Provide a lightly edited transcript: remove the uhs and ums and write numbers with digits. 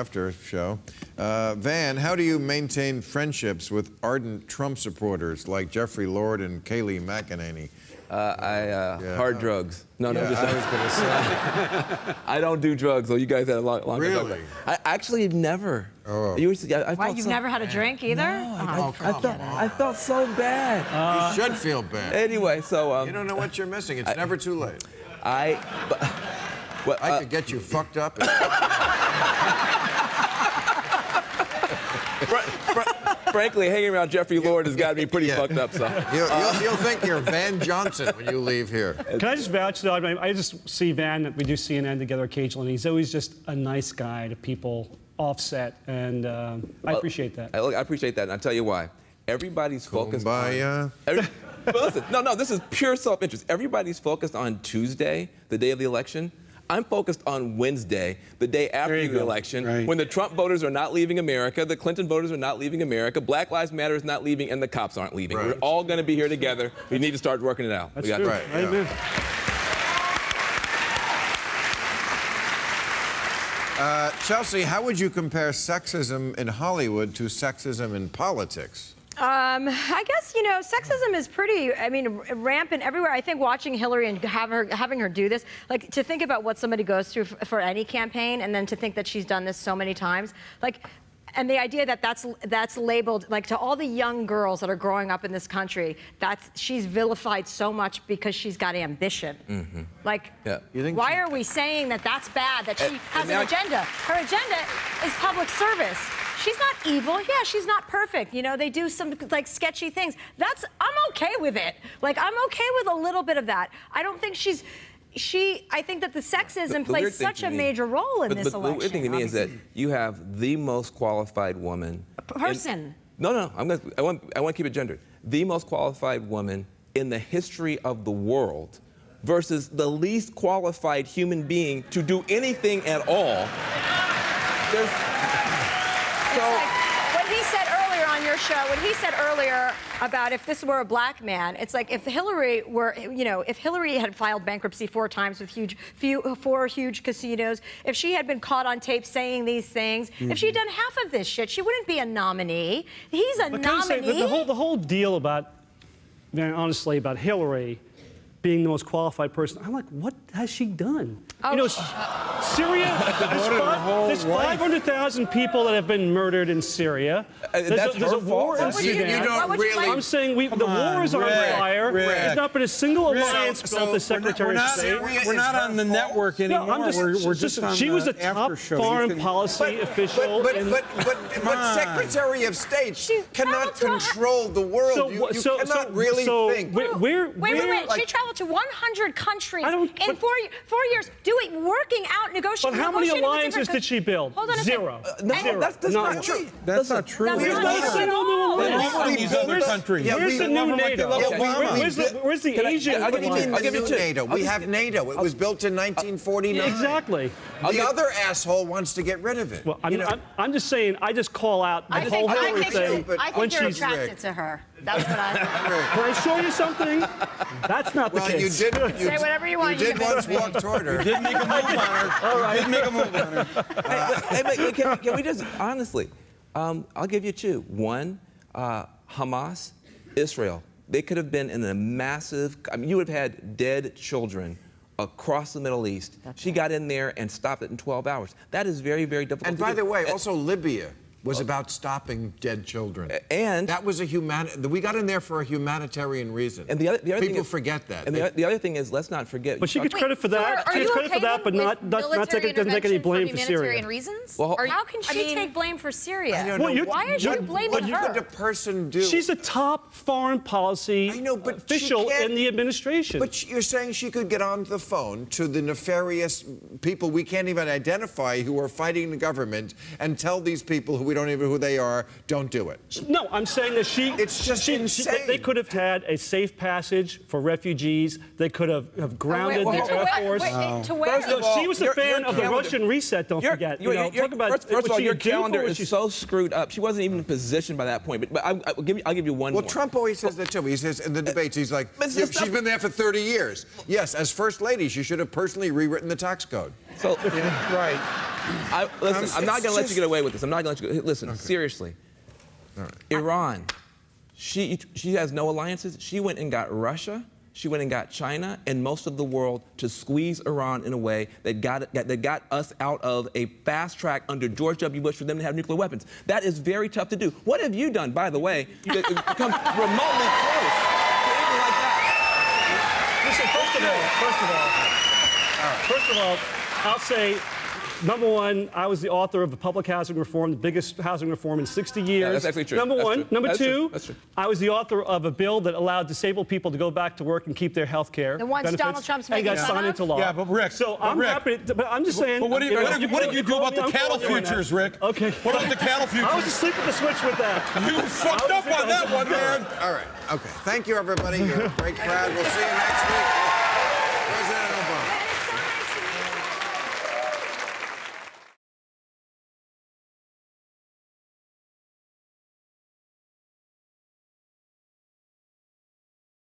after show. Van, how do you maintain friendships with ardent Trump supporters like Jeffrey Lord and Kayleigh McEnany? Hard drugs. No, Yeah, just I was going to say. I don't do drugs, so you guys had a long Really? I actually never. Oh. Why, you've never had a drink either? No, I felt so bad. You should feel bad. Anyway, so... you don't know what you're missing. It's never too late. I could get you fucked up. Frankly, hanging around Jeffrey Lord has got to be pretty fucked up, so. You'll think you're Van Johnson when you leave here. Can I just vouch, though? I mean, I just see Van, we do CNN together occasionally, and he's always just a nice guy to people offset, and I appreciate that. I appreciate that, and I'll tell you why. Everybody's focused on... listen, no, this is pure self-interest. Everybody's focused on Tuesday, the day of the election. I'm focused on Wednesday, the day after the election, when the Trump voters are not leaving America, the Clinton voters are not leaving America, Black Lives Matter is not leaving, and the cops aren't leaving. We're all going to be here together. We need to start working it out. That's true. Right, yeah. Amen. Chelsea, how would you compare sexism in Hollywood to sexism in politics? I guess, you know, sexism is pretty, rampant everywhere. I think watching Hillary and having her do this, like, to think about what somebody goes through for any campaign, and then to think that she's done this so many times, like, and the idea that that's labeled, like, to all the young girls that are growing up in this country, she's vilified so much because she's got ambition. Mm-hmm. Like, why are we saying that that's bad, that she has an agenda? Her agenda is public service. She's not evil. Yeah, she's not perfect. You know, they do some, like, sketchy things. I'm okay with it. Like, I'm okay with a little bit of that. I don't think I think that the sexism plays such a major role in this election. The weird thing to me is that you have the most qualified woman. Person. No, I want to keep it gendered. The most qualified woman in the history of the world versus the least qualified human being to do anything at all. What he said earlier on your show, what he said earlier about if this were a black man, it's like if Hillary were, you know, if Hillary had filed bankruptcy 4 times with 4 huge casinos, if she had been caught on tape saying these things, if she'd done half of this shit, she wouldn't be a nominee. He's a nominee. The whole deal about, very honestly, about Hillary being the most qualified person, I'm like, what has she done? You know, Syria, there's 500,000 people that have been murdered in Syria. There's a war in Sudan. You don't really... I'm saying the war is on fire. There's not been a single alliance built as Secretary of State. We're not on the network anymore. No, we're just on she was a the top after show. foreign policy official. But Secretary of State cannot control the world. You cannot really think. Wait. She traveled to 100 countries in 4 years, working out, negotiating. But how many alliances did she build? Hold on a Zero. Zero. That's not true. That's not true. There's not a single new alliance. Where's the new NATO? Where's the Asian alliance? NATO. We have NATO. It was built in 1949. Exactly. The other asshole wants to get rid of it. Well, I'm just saying, I just call out the whole Hillary thing. I think you're attracted to her. That's what I think. Can I show you something? That's not the case. You did. Say whatever you want. You did once walk toward her. You did make a move on her. All right. You did make a move on her. Can we just, honestly, I'll give you 2. One, Hamas, Israel. They could have been in a massive, you would have had dead children across the Middle East. She got in there and stopped it in 12 hours. That is very, very difficult And to do. by the way, also Libya was about stopping dead children. And that was we got in there for a humanitarian reason. And the other people thing is, forget that. And the other thing is, let's not forget. But she gets credit for that. She gets credit for that, but doesn't take any blame for Syria. Reasons? Well, how can she take blame for Syria? I don't know. Why is she blaming her? What could a person do? She's a top foreign policy official in the administration. But you're saying she could get on the phone to the nefarious people we can't even identify who are fighting the government and tell these people who we don't even know who they are, don't do it. No, I'm saying that it's just insane. They could have had a safe passage for refugees. They could have grounded the Air Force. To where? She was a fan of the Russian reset, don't forget. Talk about first of all, your calendar is so screwed up. She wasn't even in position by that point. But I'll give you one more. Well, Trump always says that too. He says in the debates, he's like, she's been there for 30 years. Yes, as First Lady, she should have personally rewritten the tax code. So, Right. listen, I'm not going to let you get away with this. I'm not going to let you go. Listen, seriously. All right. Iran, she has no alliances. She went and got Russia. She went and got China and most of the world to squeeze Iran in a way that got us out of a fast track under George W. Bush for them to have nuclear weapons. That is very tough to do. What have you done, by the way, to come remotely close to anything like that? Listen, first of all, I'll say, number one, I was the author of the public housing reform, the biggest housing reform in 60 years. Yeah, that's actually true. Number That's one. true. Number That's two, true. That's true. I was the author of a bill that allowed disabled people to go back to work and keep their health care The ones benefits, Donald Trump's and making got fun signed of? into law. Yeah, but Rick, So but I'm Rick- happy, but I'm just saying. But what did you do about the cattle futures, Rick? Okay. What about the cattle futures? I was asleep at the switch with that. You fucked up on that one, man. All right. Okay. Thank you, everybody. You're a great crowd. We'll see you next week.